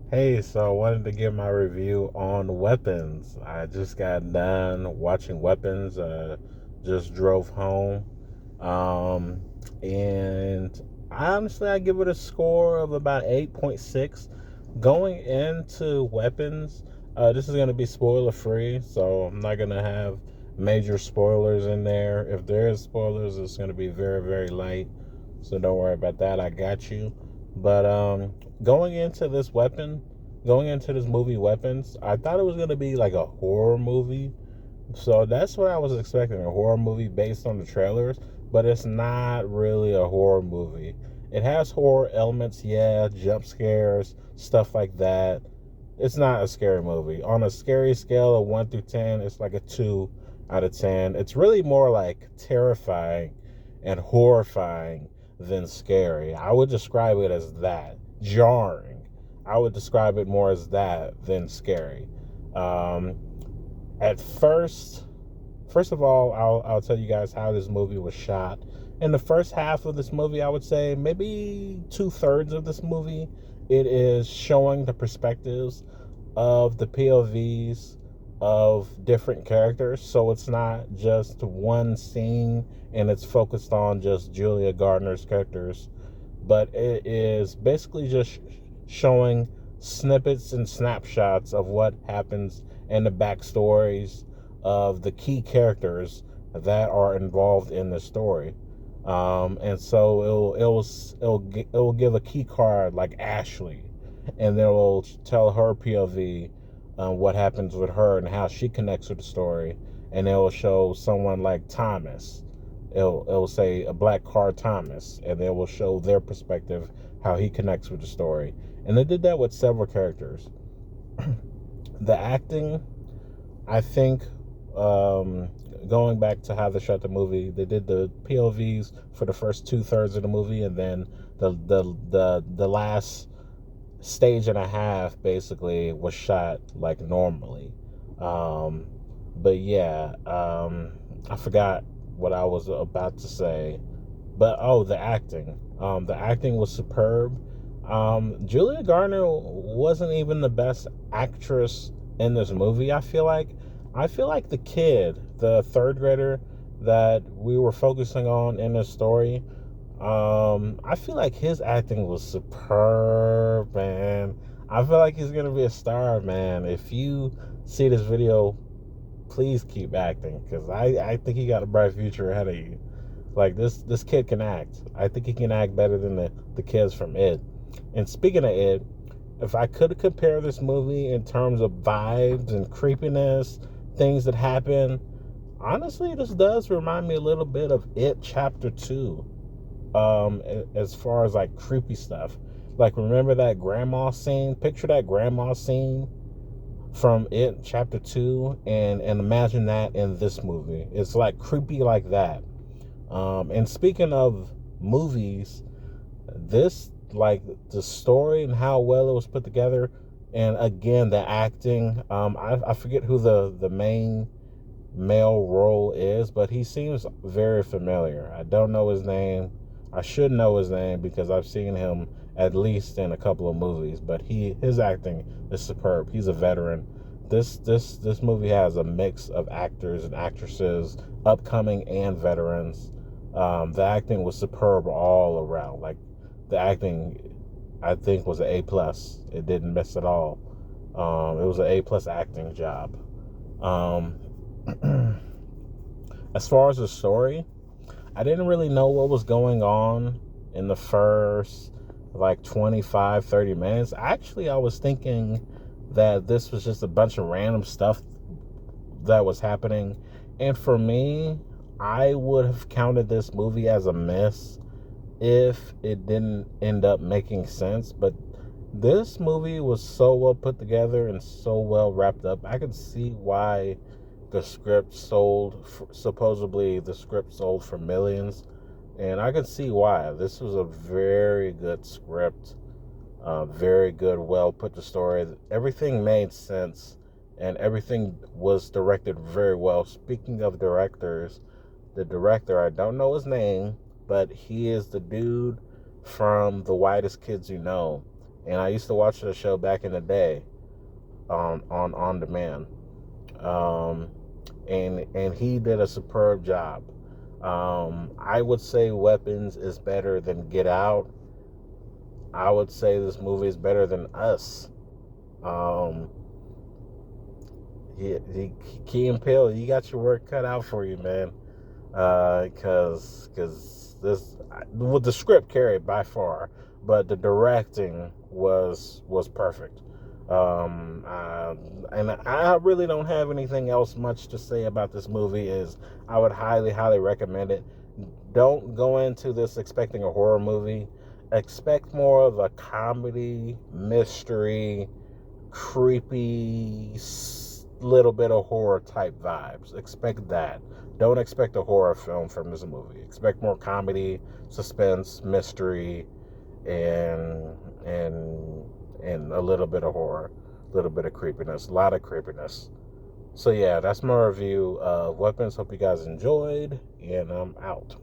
Hey, so I wanted to give my review on Weapons. I just got done watching Weapons. Just drove home, um, and I give it a score of about 8.6. Going into Weapons, this is gonna be spoiler free, so I'm not gonna have major spoilers in there. If there is spoilers, it's gonna be very, very light. So don't worry about that. I got you. But going into this weapon, going into this movie Weapons, I thought it was gonna be like a horror movie. So that's what I was expecting, a horror movie based on the trailers, but it's not really a horror movie. It has horror elements, yeah, jump scares, stuff like that. It's not a scary movie. On a scary scale of 1 through 10, it's like a 2 out of 10. It's really more like terrifying and horrifying than scary. I would describe it as that. Jarring. I would describe it more as that than scary. Um, at first of all, I'll tell you guys how this movie was shot. In the first half of this movie, I would say maybe 2/3 of this movie, it is showing the perspectives of the POVs of different characters. So it's not just one scene and it's focused on just Julia Gardner's characters, but it is basically just showing snippets and snapshots of what happens and the backstories of the key characters that are involved in the story. And so it'll give a key card like Ashley, and then it'll tell her POV, what happens with her and how she connects with the story, and it'll show someone like Thomas. It'll say a black car Thomas, and they will show their perspective, how he connects with the story. And they did that with several characters. The acting, I think, um, going back to how they shot the movie, they did the POVs for the first 2/3 of the movie, and then the last stage and a half basically was shot like normally. Um, but yeah, I forgot what I was about to say. But oh, the acting. The acting was superb. Julia Garner wasn't even the best actress in this movie. I feel like the kid, the third grader that we were focusing on in this story, I feel like his acting was superb, man. I feel like he's gonna be a star, man. If you see this video, please keep acting, because I think he got a bright future ahead of you. Like this kid can act. I think he can act better than the kids from It. And speaking of It, if I could compare this movie in terms of vibes and creepiness, things that happen, honestly, this does remind me a little bit of It Chapter Two. As far as like creepy stuff, like remember that grandma scene? Picture that grandma scene from It Chapter Two, and imagine that in this movie. It's like creepy like that. And speaking of movies, this, like, the story and how well it was put together, and again the acting. I forget who the main male role is, but he seems very familiar. I don't know his name. I should know his name because I've seen him at least in a couple of movies. But his acting is superb. He's a veteran. This movie has a mix of actors and actresses, upcoming and veterans. The acting was superb all around. Like, the acting, I think, was an A+. It didn't miss at all. It was an A+ acting job. Um, as far as the story, I didn't really know what was going on in the first like 25, 30 minutes. Actually, I was thinking that this was just a bunch of random stuff that was happening. And for me, I would have counted this movie as a miss if it didn't end up making sense. But this movie was so well put together and so well wrapped up. I could see why the script sold, supposedly the script sold for millions, and I can see why. This was a very good script, very good, well put the story. Everything made sense, and everything was directed very well. Speaking of directors, the director, I don't know his name, but he is the dude from The Whitest Kids You Know. and I used to watch the show back in the day on demand. Um, and he did a superb job. I would say Weapons is better than Get Out. I would say this movie is better than Us. Um, Key and Peele, you got your work cut out for you, man. Because this, with the script carried by far, but the directing was perfect. And I really don't have anything else much to say about this movie. Is I would highly recommend it. Don't go into this expecting a horror movie. Expect more of a comedy, mystery, creepy, little bit of horror type vibes. Expect that. Don't expect a horror film from this movie. Expect more comedy, suspense, mystery, and and and a little bit of horror, a little bit of creepiness, a lot of creepiness. So yeah, that's my review of Weapons. Hope you guys enjoyed, and I'm out.